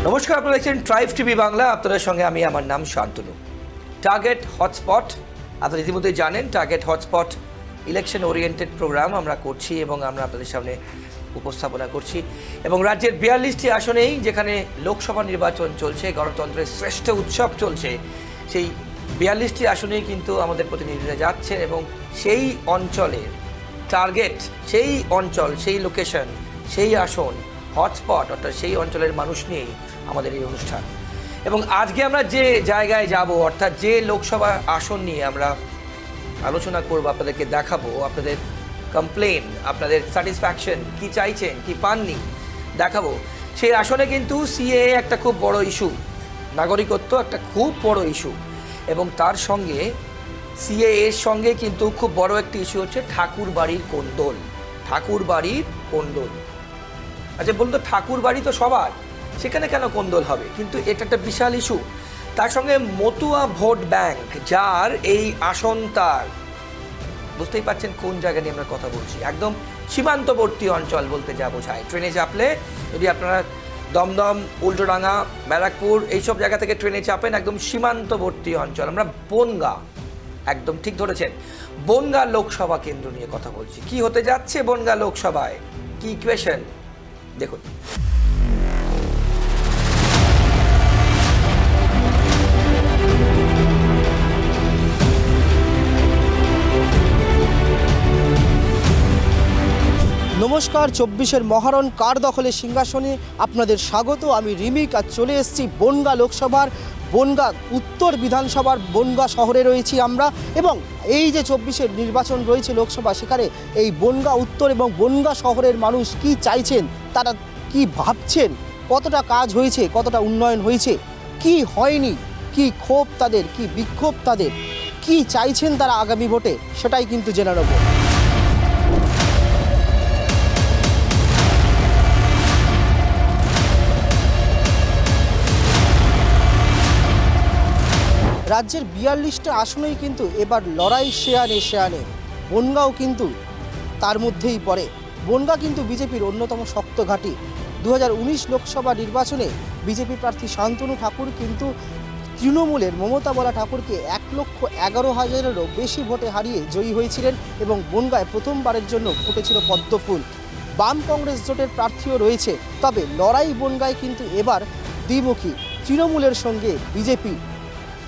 নমস্কার, আপনারা দেখছেন ট্রাইব টিভি বাংলা। আপনাদের সঙ্গে আমি, আমার নাম শান্তনু। টার্গেট হটস্পট, আপনারা ইতিমধ্যে জানেন target hotspot election oriented programme আমরা করছি এবং আমরা আপনাদের সামনে উপস্থাপনা করছি। এবং রাজ্যের 42টি আসনেই যেখানে লোকসভা নির্বাচন চলছে, গণতন্ত্রের শ্রেষ্ঠ উৎসব চলছে, সেই 42টি আসনেই কিন্তু আমাদের প্রতিনিধিরা যাচ্ছেন এবং সেই অঞ্চলের টার্গেট, সেই অঞ্চল, সেই লোকেশন, সেই আসন হটস্পট, অর্থাৎ সেই অঞ্চলের মানুষ নিয়েই আমাদের এই অনুষ্ঠান। এবং আজকে আমরা যে জায়গায় যাব, অর্থাৎ যে লোকসভা আসন নিয়ে আমরা আলোচনা করব, আপনাদেরকে দেখাবো আপনাদের কমপ্লেন, আপনাদের স্যাটিসফ্যাকশন, কি চাইছেন কি পাননি দেখাবো। সেই আসনে কিন্তু সিএএ একটা খুব বড় ইস্যু, নাগরিকত্ব একটা খুব বড় ইস্যু, এবং তার সঙ্গে সিএএর সঙ্গে কিন্তু খুব বড় একটি ইস্যু হচ্ছে ঠাকুর বাড়ির কোন্দল। ঠাকুর বাড়ির কোন্দল, আচ্ছা বলুন তো, ঠাকুর বাড়ি তো সবার, সেখানে কেন কোন্দল হবে? কিন্তু এটা একটা বিশাল ইস্যু। তার সঙ্গে মতুয়া ভোট ব্যাংক, যার এই আসন, তার বুঝতেই পারছেন কোন জায়গা নিয়ে আমরা কথা বলছি। একদম সীমান্তবর্তী অঞ্চল বলতে যা বোঝায়। ট্রেনে চাপলে যদি আপনারা দমদম, উল্টোডাঙ্গা, ব্যারাকপুর এইসব জায়গা থেকে ট্রেনে চাপেন, একদম সীমান্তবর্তী অঞ্চল। আমরা বনগাঁ, একদম ঠিক ধরেছেন, বনগাঁ লোকসভা কেন্দ্র নিয়ে কথা বলছি। কি হতে যাচ্ছে বনগাঁ লোকসভায়, কি ইকুয়েশন দেখুন। নমস্কার, 24-এর মহারণ কার দখলে সিংহাসনে আপনাদের স্বাগত। আমি রিমিক, আর চলে এসেছি বনগাঁ লোকসভার বনগাঁ উত্তর বিধানসভার বনগাঁ শহরে রয়েছি আমরা। এবং এই যে 24-এর নির্বাচন রয়েছে লোকসভা, সেখানে এই বনগাঁ উত্তর এবং বনগাঁ শহরের মানুষ কি চাইছেন, তারা কি ভাবছেন, কতটা কাজ হয়েছে, কতটা উন্নয়ন হয়েছে, কি হয়নি, কি ক্ষোভ তাদের, কি বিক্ষোভ তাদের, কি চাইছেন তারা আগামী ভোটে, সেটাই কিন্তু জেনে নেব। রাজ্যের 42টা আসনেই কিন্তু এবার লড়াই শেয়ানে বনগাঁও কিন্তু তার মধ্যেই পড়ে। বনগাঁ কিন্তু বিজেপির অন্যতম শক্ত ঘাঁটি। 2019 লোকসভা নির্বাচনে বিজেপি প্রার্থী শান্তনু ঠাকুর কিন্তু তৃণমূলের মমতা বলা ঠাকুরকে 1,11,000-এরও বেশি ভোটে হারিয়ে জয়ী হয়েছিলেন এবং বনগাঁয় প্রথমবারের জন্য ফুটেছিল পদ্মফুল। বাম কংগ্রেস জোটের প্রার্থীও রয়েছে, তবে লড়াই বনগাঁয় কিন্তু এবার দ্বিমুখী, তৃণমূলের সঙ্গে বিজেপি।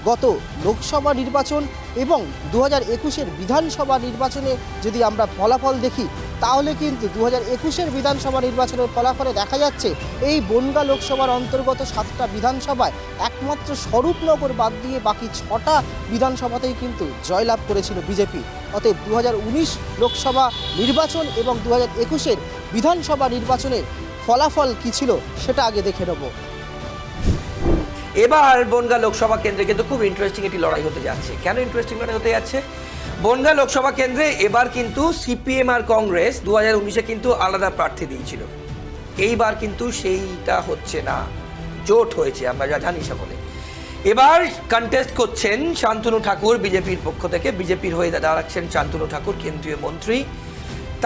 গত লোকসভা নির্বাচন এবং 2021-এর বিধানসভা নির্বাচনে যদি আমরা ফলাফল দেখি, তাহলে কিন্তু 2021-এর বিধানসভা নির্বাচনের ফলাফলে দেখা যাচ্ছে এই বনগাঁ লোকসভার অন্তর্গত 7টা বিধানসভায় একমাত্র স্বরূপনগর বাদ দিয়ে বাকি 6টা বিধানসভাতেই কিন্তু জয়লাভ করেছিল বিজেপি। অতএব 2019 লোকসভা নির্বাচন এবং 2021-এর বিধানসভা নির্বাচনের ফলাফল কী ছিল সেটা আগে দেখে নেব। এবার বনগাঁ লোকসভা কেন্দ্রে কিন্তু খুব ইন্টারেস্টিং একটি লড়াই হতে যাচ্ছে। কেন ইন্টারেস্টিং লড়াই হতে যাচ্ছে? বনগাঁ লোকসভা কেন্দ্রে এবার কিন্তু সিপিএম আর কংগ্রেস 2019-এ কিন্তু আলাদা প্রার্থী দিয়েছিল। এইবার কিন্তু সেইটা হচ্ছে না, জোট হয়েছে, আমরা যা জানি সকলে। এবার কন্টেস্ট করছেন শান্তনু ঠাকুর বিজেপির পক্ষ থেকে, বিজেপির হয়ে দাঁড়াচ্ছেন শান্তনু ঠাকুর, কেন্দ্রীয় মন্ত্রী।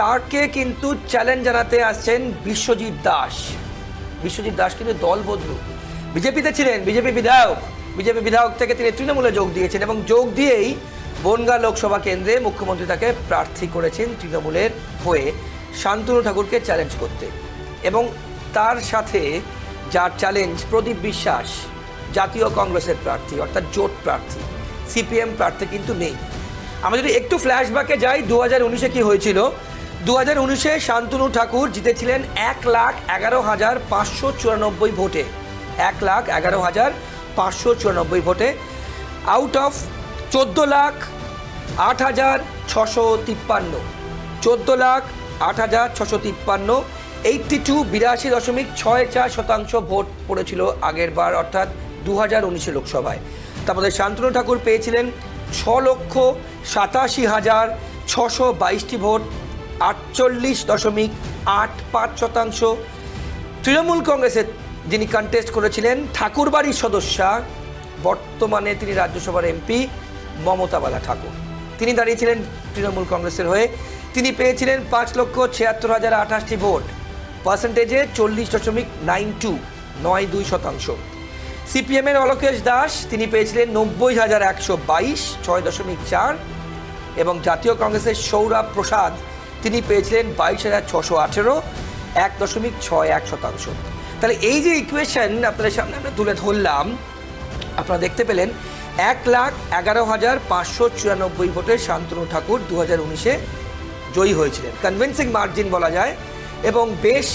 তাকে কিন্তু চ্যালেঞ্জ জানাতে আসছেন বিশ্বজিৎ দাস। বিশ্বজিৎ দাস কিন্তু দল বদলু, বিজেপিতে ছিলেন, বিজেপি বিধায়ক থেকে তিনি তৃণমূলে যোগ দিয়েছেন এবং যোগ দিয়েই বনগাঁ লোকসভা কেন্দ্রে মুখ্যমন্ত্রী তাকে প্রার্থী করেছেন তৃণমূলের হয়ে শান্তনু ঠাকুরকে চ্যালেঞ্জ করতে। এবং তার সাথে যার চ্যালেঞ্জ, প্রদীপ বিশ্বাস জাতীয় কংগ্রেসের প্রার্থী, অর্থাৎ জোট প্রার্থী, সিপিএম প্রার্থী কিন্তু নেই। আমরা যদি একটু ফ্ল্যাশব্যাকে যাই, 2019-এ কি হয়েছিল? 2019-এ শান্তনু ঠাকুর জিতেছিলেন 1,11,594 ভোটে, 1,11,594 ভোটে, আউট অফ 14,08,653, 14,08,653, 82.64% ভোট পড়েছিল আগের বার, অর্থাৎ 2019 লোকসভায়। তারপরে শান্তনু ঠাকুর পেয়েছিলেন 6,87,622 ভোট, 48.85%। তৃণমূল কংগ্রেসের যিনি কন্টেস্ট করেছিলেন ঠাকুরবাড়ির সদস্যা, বর্তমানে তিনি রাজ্যসভার এমপি, মমতা বালা ঠাকুর, তিনি দাঁড়িয়েছিলেন তৃণমূল কংগ্রেসের হয়ে। তিনি পেয়েছিলেন 5,76,028 ভোট, পার্সেন্টেজে 40.92। 9.2%। সিপিএমের অলোকেশ দাস তিনি পেয়েছিলেন 90,122, 6.4। এবং জাতীয় কংগ্রেসের সৌরভ প্রসাদ তিনি পেয়েছিলেন 22,618, 1.61%। তাহলে এই যে ইকুয়েশন আপনাদের সামনে আমরা তুলে ধরলাম, আপনারা দেখতে পেলেন 1,11,594 ভোটে শান্তনু ঠাকুর 2019-এ জয়ী হয়েছিলেন, কনভিন্সিং মার্জিন বলা যায়। এবং বেশ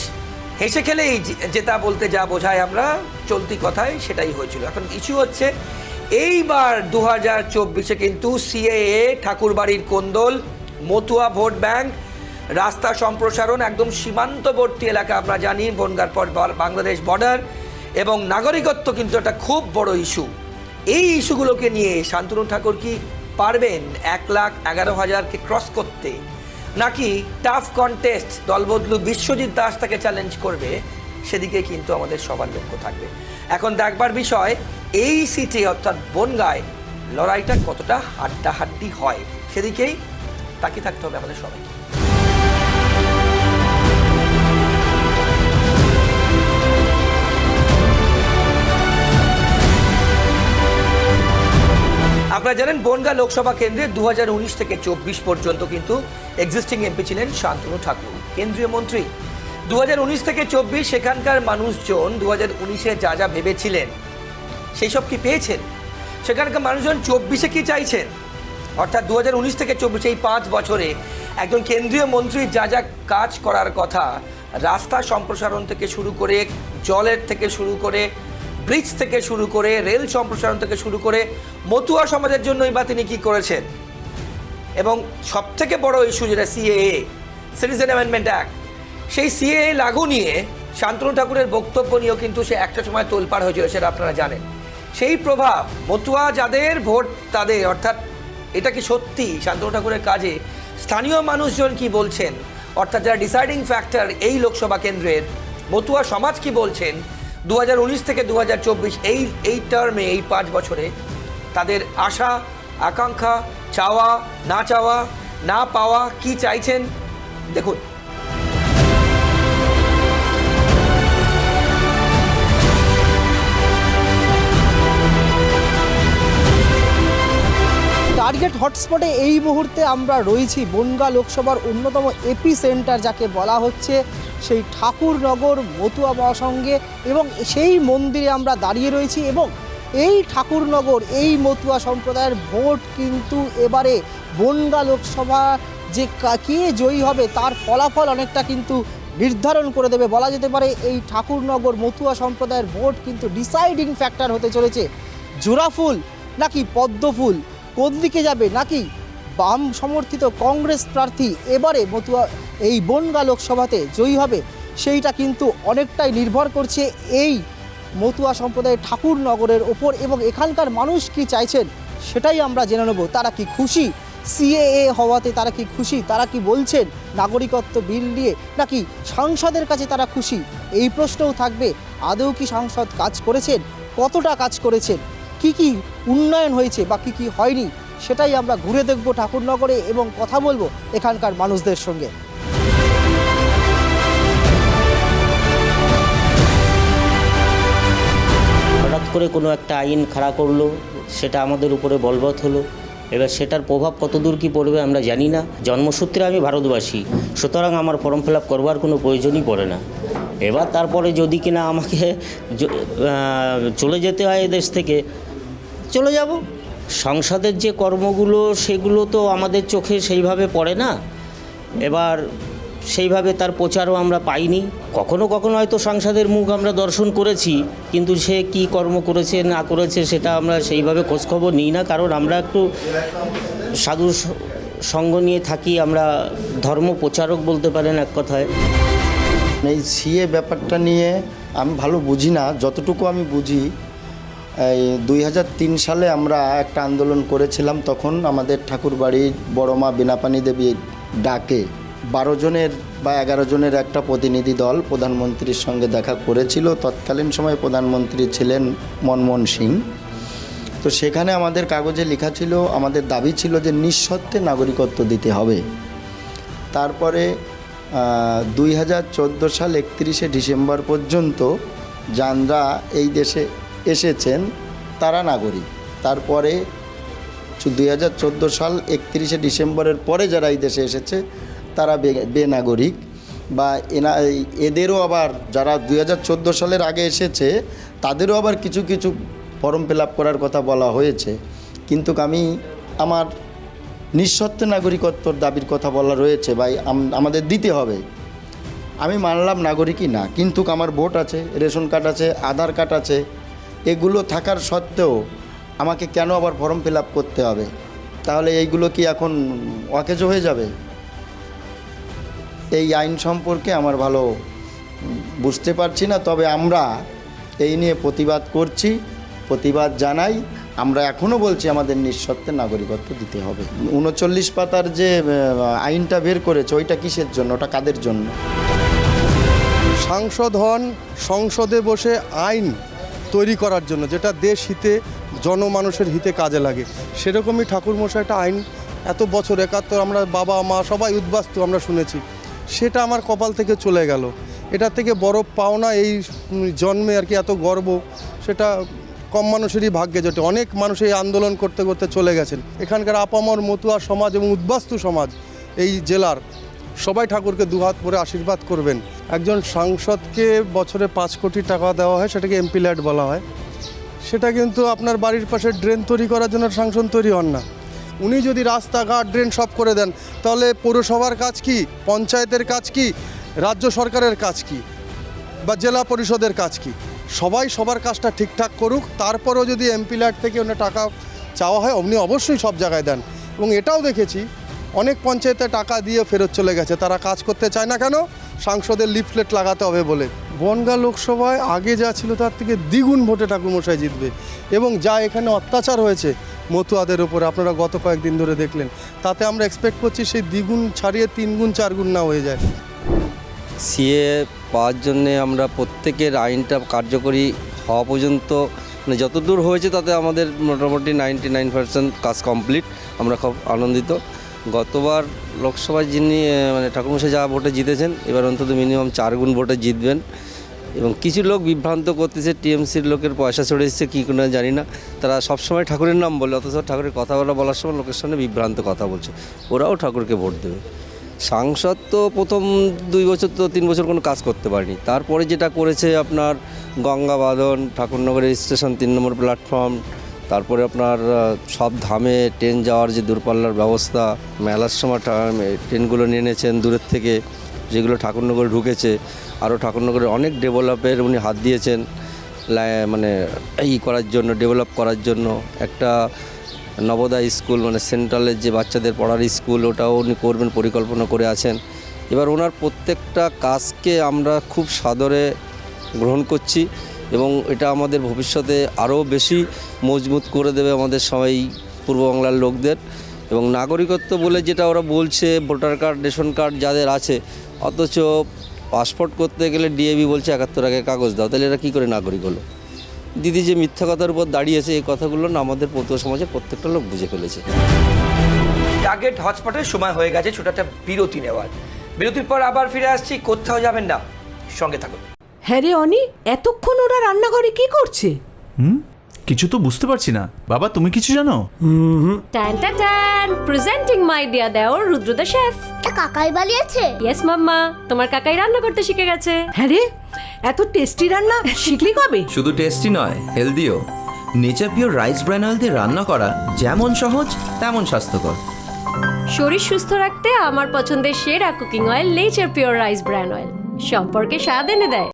হেসে খেলেই জেতা বলতে যা বোঝায় আমরা চলতি কথায় সেটাই হয়েছিল। এখন ইস্যু হচ্ছে এইবার 2024-এ কিন্তু সিএএ, ঠাকুরবাড়ির কোন্দল, মতুয়া ভোট ব্যাংক, রাস্তা সম্প্রসারণ, একদম সীমান্তবর্তী এলাকা আমরা জানি, বনগাঁর পর বাংলাদেশ বর্ডার, এবং নাগরিকত্ব কিন্তু একটা খুব বড় ইস্যু। এই ইস্যুগুলোকে নিয়ে শান্তনু ঠাকুর কি পারবেন 1,11,000-কে ক্রস করতে, নাকি টাফ কন্টেস্ট দলবদলু বিশ্বজিৎ দাস তাকে চ্যালেঞ্জ করবে? সেদিকে কিন্তু আমাদের সবার লক্ষ্য থাকবে। এখন দেখবার বিষয় এই সিটে অর্থাৎ বনগাঁয় লড়াইটা কতটা হাড্ডাহাড্ডি হয়, সেদিকেই তাকিয়ে থাকতে হবে আমাদের সবাইকে। আপনারা জানেন বনগাঁ লোকসভা কেন্দ্রে 2019 থেকে 24 পর্যন্ত কিন্তু এক্সিস্টিং এমপি ছিলেন শান্তনু ঠাকুর, কেন্দ্রীয় মন্ত্রী। 2019 থেকে 24 সেখানকার মানুষজন 2019-এ যা যা ভেবেছিলেন সেই সব কি পেয়েছেন? সেখানকার মানুষজন 24-এ কি চাইছেন? অর্থাৎ 2019 থেকে 24 এই 5 বছরে একজন কেন্দ্রীয় মন্ত্রী যা যা কাজ করার কথা, রাস্তা সম্প্রসারণ থেকে শুরু করে, জলের থেকে শুরু করে, ব্রিজ থেকে শুরু করে, রেল সম্প্রসারণ থেকে শুরু করে, মতুয়া সমাজের জন্যই বা তিনি কি করেছেন। এবং সবথেকে বড় ইস্যু যেটা সিএএ, সিটিজেন অ্যামেন্ডমেন্ট অ্যাক্ট, সেই সিএএ লাগু নিয়ে শান্তনু ঠাকুরের বক্তব্য নিয়েও কিন্তু সে একটা সময় তোলপাড় হয়েছিল, সেটা আপনারা জানেন। সেই প্রভাব মতুয়া যাদের ভোট তাদের, অর্থাৎ এটা কি সত্যি শান্তনু ঠাকুরের কাজে স্থানীয় মানুষজন কি বলছেন, অর্থাৎ যারা ডিসাইডিং ফ্যাক্টর এই লোকসভা কেন্দ্রের, মতুয়া সমাজ কি বলছেন 2019 থেকে 2024 এই টার্মে, এই 5 বছরে তাদের আশা আকাঙ্ক্ষা, চাওয়া না পাওয়া কি চাইছেন দেখুন। টার্গেট হটস্পটে এই মুহূর্তে আমরা রয়েছি বনগাঁ লোকসভার অন্যতম এপি সেন্টার যাকে বলা হচ্ছে, সেই ঠাকুরনগর মতুয়া মহাসংঘে, এবং সেই মন্দিরে আমরা দাঁড়িয়ে রয়েছি। এবং এই ঠাকুরনগর, এই মতুয়া সম্প্রদায়ের ভোট কিন্তু এবারে বনগাঁ লোকসভা যে কে জয়ী হবে তার ফলাফল অনেকটা কিন্তু নির্ধারণ করে দেবে বলা যেতে পারে। এই ঠাকুরনগর মতুয়া সম্প্রদায়ের ভোট কিন্তু ডিসাইডিং ফ্যাক্টর হতে চলেছে। জোড়াফুল নাকি পদ্মফুল কোন দিকে যাবে, নাকি বাম সমর্থিত কংগ্রেস প্রার্থী এবারে মতুয়া এই বনগাঁ লোকসভাতে জয়ী হবে, সেইটা কিন্তু অনেকটাই নির্ভর করছে এই মতুয়া সম্প্রদায়ের ঠাকুরনগরের ওপর। এবং এখানকার মানুষ কি চাইছেন সেটাই আমরা জেনে নেব। তারা কি খুশি সিএএ হওয়াতে, তারা কি খুশি, তারা কি বলছেন নাগরিকত্ব বিল নিয়ে, নাকি সাংসদের কাছে তারা খুশি? এই প্রশ্নও থাকবে, আদৌ কি সাংসদ কাজ করেছেন, কতটা কাজ করেছেন, কি কি উন্নয়ন হয়েছে বা কি কি হয়নি, সেটাই আমরা ঘুরে দেখব ঠাকুরনগরে এবং কথা বলবো এখানকার মানুষদের সঙ্গে। হঠাৎ করে কোনো একটা আইন খাড়া করলো, সেটা আমাদের উপরে বলবৎ হলো। এবার সেটার প্রভাব কতদূর কী পড়বে আমরা জানি না। জন্মসূত্রে আমি ভারতবাসী, সুতরাং আমার ফর্ম ফিল আপ করবার কোনো প্রয়োজনই পড়ে না। এবার তারপরে যদি কিনা আমাকে চলে যেতে হয় এদেশ থেকে, চলে যাব। সংসদের যে কর্মগুলো সেগুলো তো আমাদের চোখে সেইভাবে পড়ে না, এবার সেইভাবে তার প্রচারও আমরা পাইনি। কখনো কখনো হয়তো সংসদের মুখ আমরা দর্শন করেছি, কিন্তু সে কি কর্ম করেছে না করেছে সেটা আমরা সেইভাবে খোঁজখবর নিই না, কারণ আমরা একটু সাধু সঙ্গ নিয়ে থাকি, আমরা ধর্ম প্রচারক বলতে পারেন এক কথায়। এই সিএ ব্যাপারটা নিয়ে আমি ভালো বুঝি না, যতটুকু আমি বুঝি এই 2003 সালে আমরা একটা আন্দোলন করেছিলাম, তখন আমাদের ঠাকুরবাড়ির বড় মা বীণাপাণি দেবী ডাকে 12 জনের বা 11 জনের একটা প্রতিনিধি দল প্রধানমন্ত্রীর সঙ্গে দেখা করেছিল। তৎকালীন সময়ে প্রধানমন্ত্রী ছিলেন মনমোহন সিং। তো সেখানে আমাদের কাগজে লেখা ছিল, আমাদের দাবি ছিল যে নিঃশর্তে নাগরিকত্ব দিতে হবে। তারপরে 2014 সাল 31শে ডিসেম্বর পর্যন্ত যারা এই দেশে এসেছেন তারা নাগরিক। তারপরে 2014 সাল 31শে ডিসেম্বরের পরে যারা এই দেশে এসেছে তারা বেনাগরিক, বা এদেরও আবার যারা 2014 সালের আগে এসেছে তাদেরও আবার কিছু কিছু ফর্ম ফিল আপ করার কথা বলা হয়েছে। কিন্তু আমি আমার নিঃশর্ত নাগরিকত্বর দাবির কথা বলা রয়েছে, ভাই আমাদের দিতে হবে। আমি মানলাম নাগরিকই না, কিন্তু আমার ভোট আছে, রেশন কার্ড আছে, আধার কার্ড আছে, এগুলো থাকার সত্ত্বেও আমাকে কেন আবার ফর্ম ফিল আপ করতে হবে? তাহলে এইগুলো কি এখন অকেজো হয়ে যাবে? এই আইন সম্পর্কে আমার ভালো বুঝতে পারছি না। তবে আমরা এই নিয়ে প্রতিবাদ করছি, প্রতিবাদ জানাই। আমরা এখনও বলছি আমাদের নিঃশর্তে নাগরিকত্ব দিতে হবে। 39 পাতার যে আইনটা বের করেছে ওইটা কিসের জন্য, ওটা কাদের জন্য? সাংসদ হন সংসদে বসে আইন তৈরি করার জন্য, যেটা দেশ হিতে জনমানুষের হিতে কাজে লাগে। সেরকমই ঠাকুরমশাই একটা আইন এত বছর 71 আমরা বাবা মা সবাই উদ্বাস্তু আমরা শুনেছি, সেটা আমার কপাল থেকে চলে গেল। এটা থেকে বড় পাওনা এই জন্মে আর কি, এত গর্ব, সেটা কম মানুষেরই ভাগ্যে জোটে। অনেক মানুষ এই আন্দোলন করতে করতে চলে গেছেন। এখানকার আপামর মতুয়া সমাজ এবং উদ্বাস্তু সমাজ এই জেলার সবাই ঠাকুরকে দুহাত ভরে আশীর্বাদ করবেন। একজন সাংসদকে বছরে 5 কোটি টাকা দেওয়া হয়, সেটাকে এমপি ল্যাড বলা হয়। সেটা কিন্তু আপনার বাড়ির পাশে ড্রেন তৈরি করার জন্য সাংসদ তৈরি হন না। উনি যদি রাস্তাঘাট ড্রেন সব করে দেন, তাহলে পৌরসভার কাজ কি, পঞ্চায়েতের কাজ কি, রাজ্য সরকারের কাজ কি, বা জেলা পরিষদের কাজ কি? সবাই সবার কাজটা ঠিকঠাক করুক। তারপরেও যদি এমপি ল্যাড থেকে অন্য টাকা চাওয়া হয়, উনি অবশ্যই সব জায়গায় দেন। এবং এটাও দেখেছি অনেক পঞ্চায়েতে টাকা দিয়ে ফেরত চলে গেছে, তারা কাজ করতে চায় না কেন? সাংসদের লিফলেট লাগাতে হবে বলে। বনগাঁ লোকসভায় আগে যা ছিল তার থেকে দ্বিগুণ ভোটে ঠাকুরমশাই জিতবে। এবং যা এখানে অত্যাচার হয়েছে মতুয়াদের উপরে, আপনারা গত কয়েকদিন ধরে দেখলেন, তাতে আমরা এক্সপেক্ট করছি সেই দ্বিগুণ ছাড়িয়ে 3 গুণ 4 গুণ না হয়ে যায়। সিএ পাওয়ার জন্যে আমরা প্রত্যেকের আইনটা কার্যকরী হওয়া পর্যন্ত মানে যতদূর হয়েছে তাতে আমাদের মোটামুটি 99% কাজ কমপ্লিট। আমরা খুব আনন্দিত। গতবার লোকসভায় যিনি মানে ঠাকুরমশাই যা ভোটে জিতেছেন, এবার অন্তত মিনিমাম 4 গুণ ভোটে জিতবেন। এবং কিছু লোক বিভ্রান্ত করতেছে, টিএমসির লোকের পয়সা চড়ে এসেছে কী কোনো জানি না, তারা সবসময় ঠাকুরের নাম বলে, অথচ ঠাকুরের কথা বলার সময় লোকের সামনে বিভ্রান্ত কথা বলছে। ওরাও ঠাকুরকে ভোট দেবে। সাংসদ তো প্রথম 2 বছর তো 3 বছর কোনো কাজ করতে পারেনি। তারপরে যেটা করেছে আপনার গঙ্গা বাঁধন, ঠাকুরনগরের স্টেশন 3 নম্বর প্ল্যাটফর্ম, তারপরে আপনার সব ধামে ট্রেন যাওয়ার যে দূরপাল্লার ব্যবস্থা, মেলার সময় ট্রেনগুলো নিয়ে এনেছেন দূরের থেকে, যেগুলো ঠাকুরনগরে ঢুকেছে। আরও ঠাকুরনগরের অনেক ডেভেলপের উনি হাত দিয়েছেন, মানে করার জন্য, ডেভেলপ করার জন্য। একটা নবোদয় স্কুল মানে সেন্ট্রালের যে বাচ্চাদের পড়ার স্কুল, ওটাও উনি করবেন পরিকল্পনা করে আছেন। এবার ওনার প্রত্যেকটা কাজকে আমরা খুব সাদরে গ্রহণ করছি এবং এটা আমাদের ভবিষ্যতে আরও বেশি মজবুত করে দেবে আমাদের সবাই পূর্ববাংলার লোকদের। এবং নাগরিকত্ব বলে যেটা ওরা বলছে, ভোটার কার্ড, রেশন কার্ড যাদের আছে, অথচ পাসপোর্ট করতে গেলে ডিএবি বলছে 71 আগে কাগজ দাও, তাহলে এরা কী করে নাগরিক হলো? দিদি যে মিথ্যা কথার উপর দাঁড়িয়েছে, এই কথাগুলো না আমাদের পৌর সমাজের প্রত্যেকটা লোক বুঝে ফেলেছে। টার্গেট হটস্পটের সময় হয়ে গেছে, ছোট একটা বিরতি নেওয়ার। বিরতির পর আবার ফিরে আসছি, কোথাও যাবেন না, সঙ্গে থাকুন। হ্যাঁ রে অনি, এতক্ষণ ওরা রান্নাঘরে কি করছে? কিছু তো বুঝতে পারছি না। বাবা, তুমি কিছু জানো? টান টান টান, প্রেজেন্টিং মাই ডিয়ার দেওর রুদ্র দ্য শেফ। কাকাই বানিয়েছে? ইয়েস মাম্মা, তোমার কাকাই রান্না করতে শিখে গেছে। হ্যাঁ রে, এত টেস্টি রান্না শিখলি কবে? শুধু টেস্টি নয়, হেলদিও। Nature pure rice bran oil দিয়ে রান্না করা যেমন সহজ তেমন স্বাস্থ্যকর। শরীর সুস্থ রাখতে আমার পছন্দের সেরা cooking oil nature pure rice bran oil, সম্পর্কে স্বাদ এনে দেয়।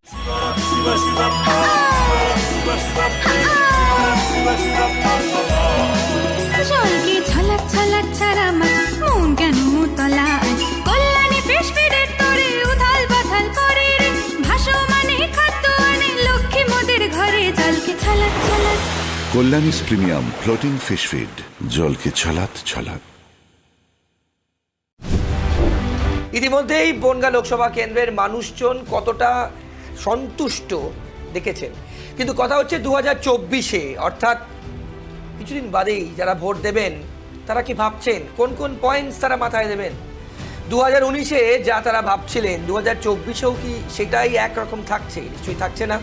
জলকে ঝলক ঝলক ছাড়া মাছ, মন কেন তলা, কল্যাণী ফিশ ফিডের তরে উথাল পাথাল করে রে, ভাসমানে খাদ্য আনে লক্ষ্মী মোদের ঘরে, জলকে ঝলক ঝলক। কল্যাণীস প্রিমিয়াম ফ্লোটিং ফিশ ফিড, জলকে ছলাৎ ছলাৎ। ইতিমধ্যেই বনগাঁ লোকসভা কেন্দ্রের মানুষজন কতটা সন্তুষ্ট দেখেছেন, কিন্তু কথা হচ্ছে 2024-এ, অর্থাৎ কিছুদিন বাদেই যারা ভোট দেবেন তারা কি ভাবছেন, কোন কোন পয়েন্টস তারা মাথায় দেবেন? 2019-এ যা তারা ভাবছিলেন 2024-এও কি সেটাই একরকম থাকছে? নিশ্চয়ই থাকছে না।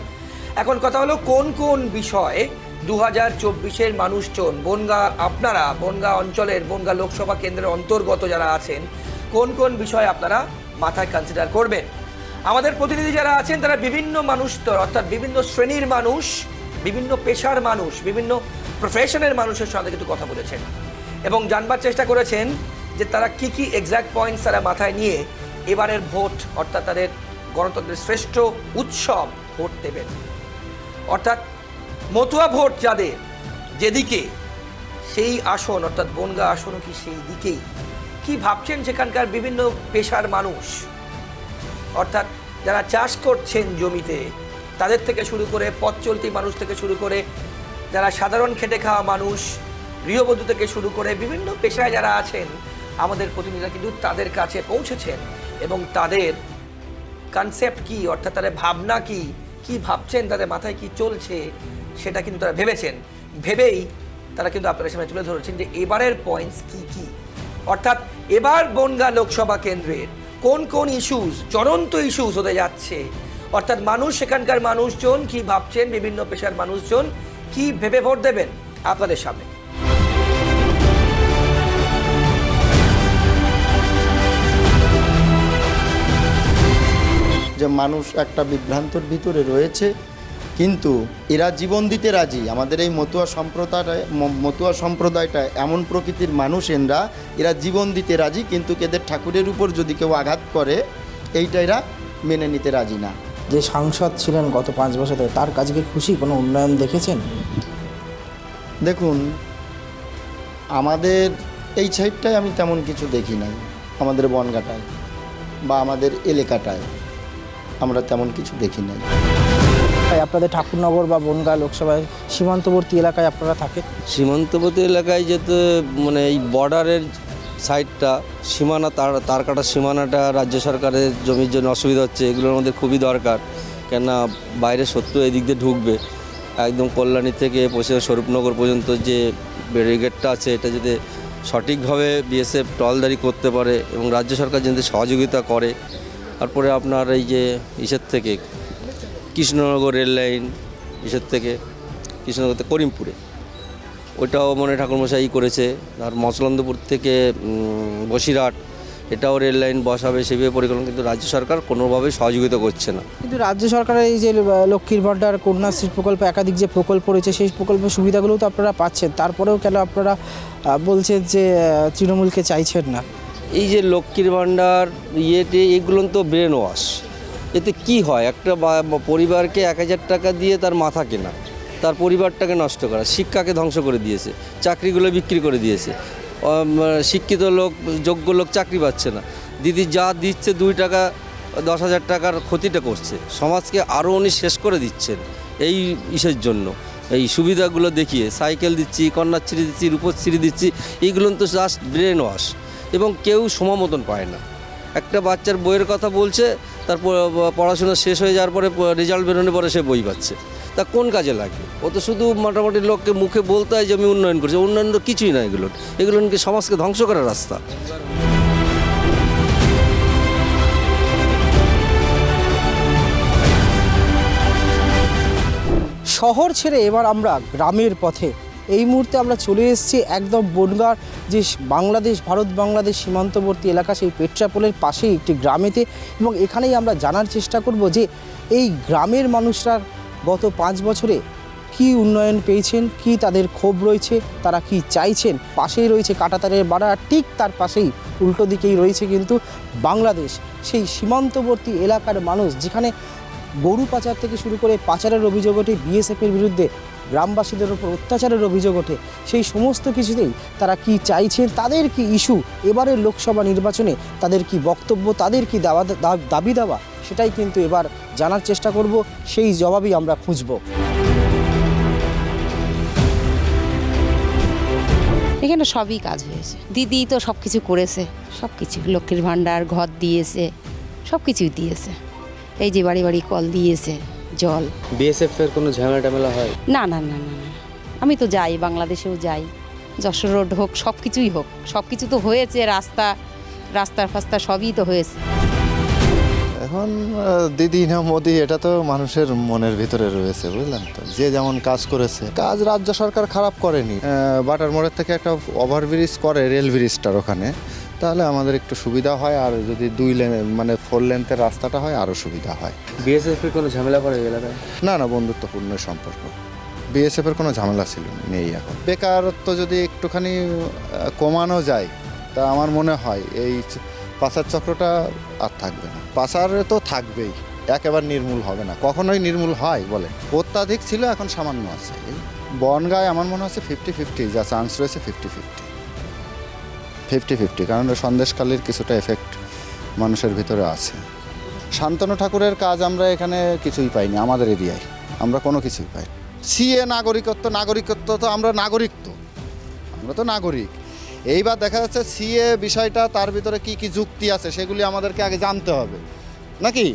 এখন কথা হলো কোন কোন বিষয়ে 2024-এর মানুষজন বনগাঁ অঞ্চলের বনগাঁ লোকসভা কেন্দ্রের অন্তর্গত যারা আছেন কোন কোন বিষয়ে আপনারা মাথায় কনসিডার করবেন। আমাদের প্রতিনিধি যারা আছেন তারা বিভিন্ন মানুষ অর্থাৎ বিভিন্ন শ্রেণীর মানুষ, বিভিন্ন পেশার মানুষ, বিভিন্ন প্রফেশনের মানুষের সাথে কিন্তু কথা বলেছেন এবং জানবার চেষ্টা করেছেন যে তারা কি এক্স্যাক্ট পয়েন্টস তারা মাথায় নিয়ে এবারের ভোট অর্থাৎ তাদের গণতন্ত্রের শ্রেষ্ঠ উৎসব ভোট দেবেন। অর্থাৎ মতুয়া ভোট যাদের যেদিকে সেই আসন অর্থাৎ বনগাঁ আসনও কি সেই দিকেই, কি ভাবছেন সেখানকার বিভিন্ন পেশার মানুষ, অর্থাৎ যারা চাষ করছেন জমিতে তাদের থেকে শুরু করে পথ চলতি মানুষ থেকে শুরু করে যারা সাধারণ খেটে খাওয়া মানুষ, গৃহবধূ থেকে শুরু করে বিভিন্ন পেশায় যারা আছেন আমাদের প্রতিনিধিরা কিন্তু তাদের কাছে পৌঁছেছেন এবং তাদের কনসেপ্ট কি অর্থাৎ তাদের ভাবনা কি ভাবছেন, তাদের মাথায় কি চলছে সেটা কিন্তু তারা ভেবেই তারা কিন্তু আপনাদের সামনে তুলে ধরেছেন যে এবারের পয়েন্টস কি অর্থাৎ এবার বনগাঁ লোকসভা কেন্দ্রের কোন কোন ইস্যুস জ্বলন্ত ইস্যুস হতে যাচ্ছে, অর্থাৎ মানুষ সেখানকার মানুষজন কি ভাবছেন, বিভিন্ন পেশার মানুষজন কি ভেবে ভোট দেবেন আপনাদের সামনে। যে মানুষ একটা বিভ্রান্তর ভিতরে রয়েছে, কিন্তু এরা জীবন দিতে রাজি। আমাদের এই মতুয়া সম্প্রদায়টা এমন প্রকৃতির মানুষ, এরা জীবন দিতে রাজি, কিন্তু এদের ঠাকুরের উপর যদি কেউ আঘাত করে এইটা এরা মেনে নিতে রাজি না। যে সাংসদ ছিলেন গত 5 বছর ধরে তার কাজে কি খুশি, কোনো উন্নয়ন দেখেছেন? দেখুন, আমাদের এই সাইডটায় আমি তেমন কিছু দেখি নাই। আমাদের বনগাঁটায় বা আমাদের এলাকাটায় আমরা তেমন কিছু দেখি নাই। আপনাদের ঠাকুরনগর বা বনগাঁ লোকসভায় সীমান্তবর্তী এলাকায় আপনারা থাকেন। সীমান্তবর্তী এলাকায় যেতে মানে এই বর্ডারের সাইডটা সীমানা, তার কাটা সীমানাটা রাজ্য সরকারের জমির জন্য অসুবিধা হচ্ছে। এগুলো আমাদের খুবই দরকার, কেননা বাইরে শত্রু এদিক দিয়ে ঢুকবে। একদম কল্যাণী থেকে স্বরূপনগর পর্যন্ত যে ব্যারিকেডটা আছে এটা যদি সঠিকভাবে বিএসএফ টহলদারি করতে পারে এবং রাজ্য সরকার যদি সহযোগিতা করে। তারপরে আপনার এই যে ইসের থেকে কৃষ্ণনগর রেল লাইন, ইসের থেকে কৃষ্ণনগর থেকে করিমপুরে, ওটাও মনে ঠাকুরমশাই করেছে। আর মচলন্দপুর থেকে বসিরহাট, এটাও রেল লাইন বসাবে সেভাবে পরিকল্পনা, কিন্তু রাজ্য সরকার কোনোভাবে সহযোগিতা করছে না। কিন্তু রাজ্য সরকারের এই যে লক্ষ্মীর ভাণ্ডার, কন্যাশ্রী প্রকল্প, একাধিক যে প্রকল্প রয়েছে সেই প্রকল্পের সুবিধাগুলোও তো আপনারা পাচ্ছেন, তারপরেও কেন আপনারা বলছেন যে তৃণমূলকে চাইছেন না? এই যে লক্ষ্মীর ভাণ্ডার এগুলো তো ব্রেন ওয়াশ। এতে কি হয়, একটা পরিবারকে 1000 টাকা দিয়ে তার মাথা কেনা, তার পরিবারটাকে নষ্ট করা, শিক্ষাকে ধ্বংস করে দিয়েছে, চাকরিগুলো বিক্রি করে দিয়েছে, শিক্ষিত লোক যোগ্য লোক চাকরি পাচ্ছে না। দিদি যা দিচ্ছে 2 টাকা 10,000 টাকার ক্ষতিটা করছে, সমাজকে আরও উনি শেষ করে দিচ্ছেন এই ইসের জন্য। এই সুবিধাগুলো দেখিয়ে সাইকেল দিচ্ছি, কন্যাশ্রী দিচ্ছি, রূপশ্রী দিচ্ছি, এইগুলো তো জাস্ট ব্রেন ওয়াশ এবং কেউ সময় মতন পায় না। একটা বাচ্চার বইয়ের কথা বলছে, তারপর পড়াশোনা শেষ হয়ে যাওয়ার পরে রেজাল্ট বেরোনোর পরে সে বই পাচ্ছে, তা কোন কাজে লাগবে? ও তো শুধু মোটামুটি লোককে মুখে বলতে হয় যে আমি উন্নয়ন করছি, উন্নয়ন তো কিছুই না। এগুলো কি সমাজকে ধ্বংস করার রাস্তা। শহর ছেড়ে এবার আমরা গ্রামের পথে। এই মুহূর্তে আমরা চলে এসেছি একদম বনগাঁর যে ভারত বাংলাদেশ সীমান্তবর্তী এলাকা, সেই পেট্রাপোলের পাশেই একটি গ্রামেতে, এবং এখানেই আমরা জানার চেষ্টা করব যে এই গ্রামের মানুষরা গত 5 বছরে কি উন্নয়ন পেয়েছেন, কি তাদের ক্ষোভ রয়েছে, তারা কি চাইছেন। পাশেই রয়েছে কাঁটাতারের বাড়া, ঠিক তার পাশেই উল্টো দিকেই রয়েছে কিন্তু বাংলাদেশ, সেই সীমান্তবর্তী এলাকার মানুষ, যেখানে গরু পাচার থেকে শুরু করে পাচারের অভিযোগ ওঠে, বিএসএফের বিরুদ্ধে গ্রামবাসীদের ওপর অত্যাচারের অভিযোগ ওঠে। সেই সমস্ত কিছুতেই তারা কি চাইছেন, তাদের কি ইস্যু, এবারের লোকসভা নির্বাচনে তাদের কি বক্তব্য, তাদের কি দাবি দাওয়া, সেটাই কিন্তু এবার জানার চেষ্টা করব, সেই জবাবই আমরা খুঁজব। এখানে সবই কাজ হয়েছে, দিদি তো সব কিছু করেছে, সব কিছু লক্ষ্মীর ভাণ্ডার, ঘর দিয়েছে, সব কিছুই দিয়েছে। এই যে বাড়ি বাড়ি কল দিয়েছে, জল। বিএসএফ এর কোনো ঝামেলা টামেলা হয়? না না না না, আমি তো যাই, বাংলাদেশেও যাই, যশোর রোড হোক, সব কিছুই হোক, সব কিছু তো হয়েছে, রাস্তার ফাস্তা সবই তো হয়েছে। এখন এখন দিদি না মোদি এটা তো মানুষের মনের ভিতরে রয়েছে, বুঝলেন তো, যে যেমন কাজ করেছে। কাজ রাজ্য সরকার খারাপ করেনি। বাটার মোড়ের থেকে একটা ওভারব্রিজ করে রেল ব্রিজটার ওখানে, তাহলে আমাদের একটু সুবিধা হয়। আর যদি 2 লেন মানে 4 লেন্থের রাস্তাটা হয় আরও সুবিধা হয়। বিএসএফের কোনো ঝামেলা করে এলাকায়? না, বন্ধুত্বপূর্ণ সম্পর্ক। বিএসএফের কোনো ঝামেলা ছিল নেই। এখন বেকারত্ব যদি একটুখানি কমানো যায় তা আমার মনে হয় এই পাচার চক্রটা আর থাকবে না। পাচার তো থাকবেই, একেবারে নির্মূল হবে না, কখনোই নির্মূল হয় বলে। অত্যাধিক ছিল, এখন সামান্য আছে। এই বনগাঁয় আমার মনে হচ্ছে 50-50, যা চান্স রয়েছে 50-50, কারণ সন্দেশকালীর কিছুটা এফেক্ট মানুষের ভিতরে আছে। শান্তনু ঠাকুরের কাজ আমরা এখানে কিছুই পাইনি, আমাদের এরিয়ায় আমরা কোনো কিছুই পাই। সিএ নাগরিকত্ব তো আমরা তো নাগরিক। এইবার দেখা যাচ্ছে সিএ বিষয়টা, তার ভিতরে কি কি যুক্তি আছে সেগুলি আমাদেরকে আগে জানতে হবে নাকি,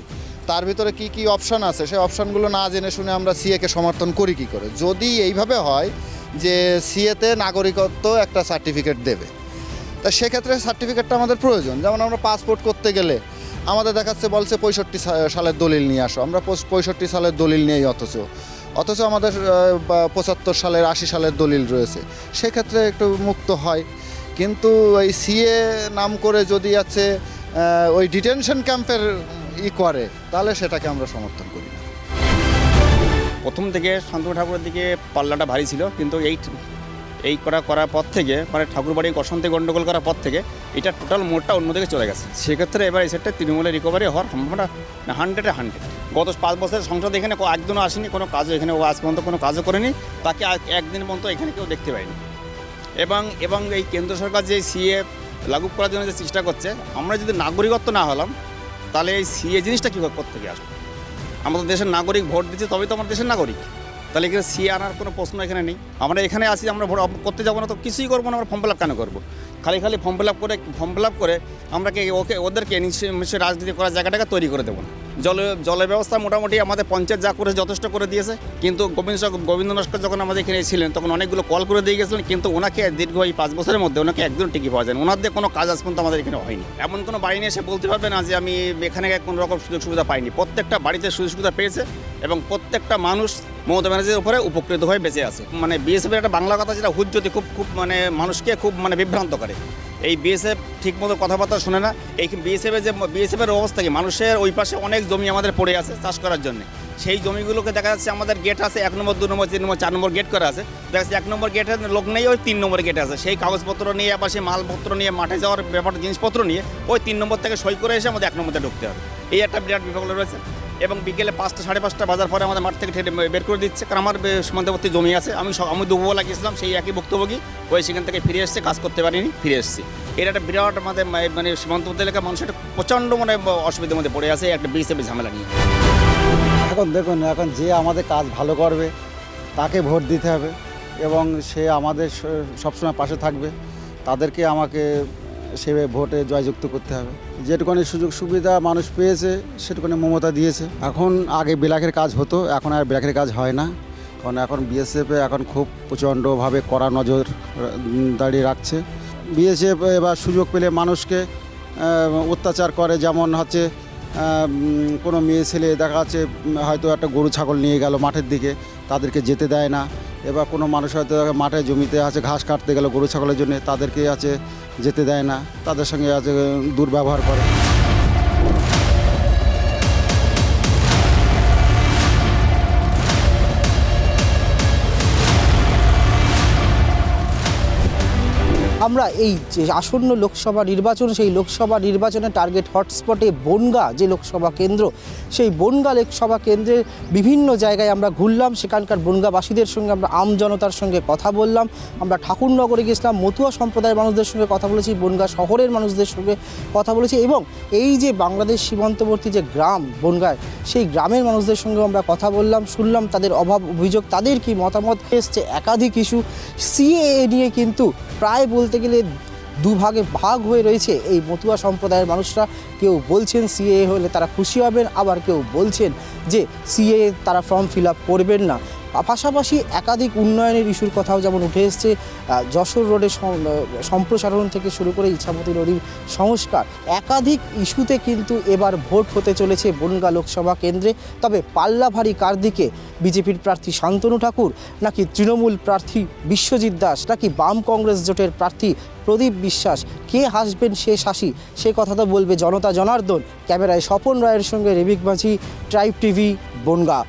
তার ভিতরে কি কি অপশান আছে, সেই অপশানগুলো না জেনে শুনে আমরা সিএকে সমর্থন করি কি করে? যদি এইভাবে হয় যে সিএতে নাগরিকত্ব একটা সার্টিফিকেট দেবে, তা সেক্ষেত্রে সার্টিফিকেটটা আমাদের প্রয়োজন। যেমন আমরা পাসপোর্ট করতে গেলে আমাদের দেখাচ্ছে বলছে 65 সালের দলিল নিয়ে আসো, আমরা 65 সালের দলিল নিয়েই অথচ আমাদের 75 সালের 80 সালের দলিল রয়েছে, সেক্ষেত্রে একটু মুক্ত হয়। কিন্তু এই সিএ নাম করে যদি আছে ওই ডিটেনশন ক্যাম্পের করে, তাহলে সেটাকে আমরা সমর্থন করি না। প্রথম থেকে শান্তনু ঠাকুরের দিকে পাল্লাটা ভারী ছিল, কিন্তু এই করার পর থেকে, মানে ঠাকুরবাড়ি অশান্তি গণ্ডগোল করার পর থেকে এটা টোটাল মোড়টা অন্যদিকে চলে গেছে। সেক্ষেত্রে এবার এই সেটটা তৃণমূলের রিকভারি হওয়ার সম্ভাবনা 100-100। গত 5 বছরের সংসদ এখানে একদিনও আসেনি, কোনো কাজও এখানে আজ পর্যন্ত কোনো কাজও করেনি, তাকে একদিন পর্যন্ত এখানে কেউ দেখতে পায়নি। এবং এই কেন্দ্র সরকার যে সিএ লাগু করার জন্য যে চেষ্টা করছে, আমরা যদি নাগরিকত্ব না হলাম তাহলে এই সিএ জিনিসটা কী থেকে আসবে? আমাদের দেশের নাগরিক ভোট দিচ্ছে, তবেই তো আমার দেশের নাগরিক। তাহলে এখানে সিএ আনার কোনো প্রশ্ন এখানে নেই। আমরা এখানে আসি, আমরা ভোট করতে যাবো না তো কিছুই করবো না, আমরা ফর্ম ফিল আপ কেন করবো? খালি ফর্ম ফিল আপ করে আমরা ওদেরকে নিশ্চয়ই রাজনীতি করার জায়গাটাকে তৈরি করে দেবো না। জলের ব্যবস্থা মোটামুটি আমাদের পঞ্চায়েত যা করে যথেষ্ট করে দিয়েছে, কিন্তু গোবিন্দ নস্কর যখন আমাদের এখানে ছিলেন তখন অনেকগুলো কল করে দিয়ে গেছিলেন, কিন্তু ওনাকে দীর্ঘ এই 5 বছরের মধ্যে ওনাকে একদম টিকি পাওয়া যায় না। ওনার দিয়ে কোনো কাজ আজ পর্যন্ত আমাদের এখানে হয়নি। এমন কোনো বাড়ি নিয়ে এসে বলতে পারবে না যে আমি এখানে কোনো রকম সুযোগ সুবিধা পাইনি। প্রত্যেকটা বাড়িতে সুযোগ সুবিধা পেয়েছে এবং প্রত্যেকটা মানুষ মমতা ব্যানার্জির উপরে উপকৃত হয়ে বেঁচে আছে। মানে বিএসএফের একটা বাংলা কথা যেটা হুজ্জতি খুব মানে মানুষকে খুব মানে বিভ্রান্ত করে। এই বিএসএফ ঠিকমতো কথাবার্তা শোনে না। এই বিএসএফের অবস্থা কি, মানুষের ওই পাশে অনেক জমি আমাদের পড়ে আছে চাষ করার জন্য। সেই জমিগুলোকে দেখা যাচ্ছে আমাদের গেট আছে 1 নম্বর 2 নম্বর 3 নম্বর 4 নম্বর গেট করা আছে, দেখা যাচ্ছে 1 নম্বর গেটের লোক নেই, ওই 3 নম্বর গেটে আছে। সেই কাগজপত্র নিয়ে আবার সেই মালপত্র নিয়ে মাঠে যাওয়ার ব্যাপারটা জিনিসপত্র নিয়ে ওই 3 নম্বর থেকে সই করে এসে আমাদের 1 নম্বরতে ঢুকতে হবে। এই একটা বিরাট বিভাগ রয়েছে। এবং বিকেলে 5টা 5:30 বাজার পরে আমাদের মাঠ থেকে বের করে দিচ্ছে, কারণ আমার সীমান্তবর্তী জমি আছে। আমি দুপুরবেলা গেছিলাম, সেই একই ভুক্তভোগী ওই সেখান থেকে ফিরে এসছে, কাজ করতে পারিনি, ফিরে এসেছি। এটা একটা বিরাট আমাদের মানে সীমান্তবর্তী এলাকার মানুষের প্রচণ্ড মানে অসুবিধার মধ্যে পড়ে আছে একটা বিএসএফের ঝামেলা নিয়ে। এখন দেখুন, এখন যে আমাদের কাজ ভালো করবে তাকে ভোট দিতে হবে এবং সে আমাদের সবসময় পাশে থাকবে, তাদেরকে আমাকে সেভাবে ভোটে জয়যুক্ত করতে হবে। যেটুকুনি সুযোগ সুবিধা মানুষ পেয়েছে সেটুকুনি মমতা দিয়েছে। এখন আগে ব্ল্যাকের কাজ হতো, এখন আর ব্ল্যাকের কাজ হয় না, কারণ এখন বিএসএফে এখন খুব প্রচণ্ডভাবে কড়া নজর দাঁড়িয়ে রাখছে। বিএসএফ এবার সুযোগ পেলে মানুষকে অত্যাচার করে, যেমন হচ্ছে কোনো মেয়ে ছেলে দেখা যাচ্ছে হয়তো একটা গরু ছাগল নিয়ে গেল মাঠের দিকে, তাদেরকে যেতে দেয় না। এবার কোনো মানুষ হয়তো মাঠে জমিতে আছে ঘাস কাটতে গেল গরু ছাগলের জন্য, তাদেরকে আছে যেতে দেয় না, তাদের সঙ্গে আছে দুর্ব্যবহার করে। আমরা এই যে আসন্ন লোকসভা নির্বাচন, সেই লোকসভা নির্বাচনে টার্গেট হটস্পটে বনগাঁ যে লোকসভা কেন্দ্র, সেই বনগাঁ লোকসভা কেন্দ্রের বিভিন্ন জায়গায় আমরা ঘুরলাম। সেখানকার বনগাঁবাসীদের সঙ্গে আমরা জনতার সঙ্গে কথা বললাম। আমরা ঠাকুরনগরে গেছিলাম, মতুয়া সম্প্রদায়ের মানুষদের সঙ্গে কথা বলেছি, বনগাঁ শহরের মানুষদের সঙ্গে কথা বলেছি এবং এই যে বাংলাদেশ সীমান্তবর্তী যে গ্রাম বনগাঁয়, সেই গ্রামের মানুষদের সঙ্গে আমরা কথা বললাম, শুনলাম তাদের অভাব অভিযোগ, তাদের কি মতামত। এসছে একাধিক ইস্যু সিএএ নিয়ে, কিন্তু প্রায় বলতে গেলে দুভাগে ভাগ হয়ে রয়েছে এই মতুয়া সম্প্রদায়ের মানুষরা। কেউ বলছেন সিএএ হলে তারা খুশি হবেন, আবার কেউ বলছেন যে সিএএ তারা ফর্ম ফিল আপ করবেন না। পাশাপাশি একাধিক উন্নয়নের ইস্যুর কথাও যেমন উঠে এসছে, যশোর রোডের সম্প্রসারণ থেকে শুরু করে ইছামতি নদীর সংস্কার, একাধিক ইস্যুতে কিন্তু এবার ভোট হতে চলেছে বনগাঁ লোকসভা কেন্দ্রে। তবে পাল্লা ভারী কার দিকে? বিজেপির প্রার্থী শান্তনু ঠাকুর, নাকি তৃণমূল প্রার্থী বিশ্বজিৎ দাস, নাকি বাম কংগ্রেস জোটের প্রার্থী প্রদীপ বিশ্বাস? কে হাসবেন শেষ হাসি, সে কথা তো বলবে জনতা জনার্দন। ক্যামেরায় স্বপন রায়ের সঙ্গে রেবিক মাঝি, ট্রাইব টিভি, বনগাঁ।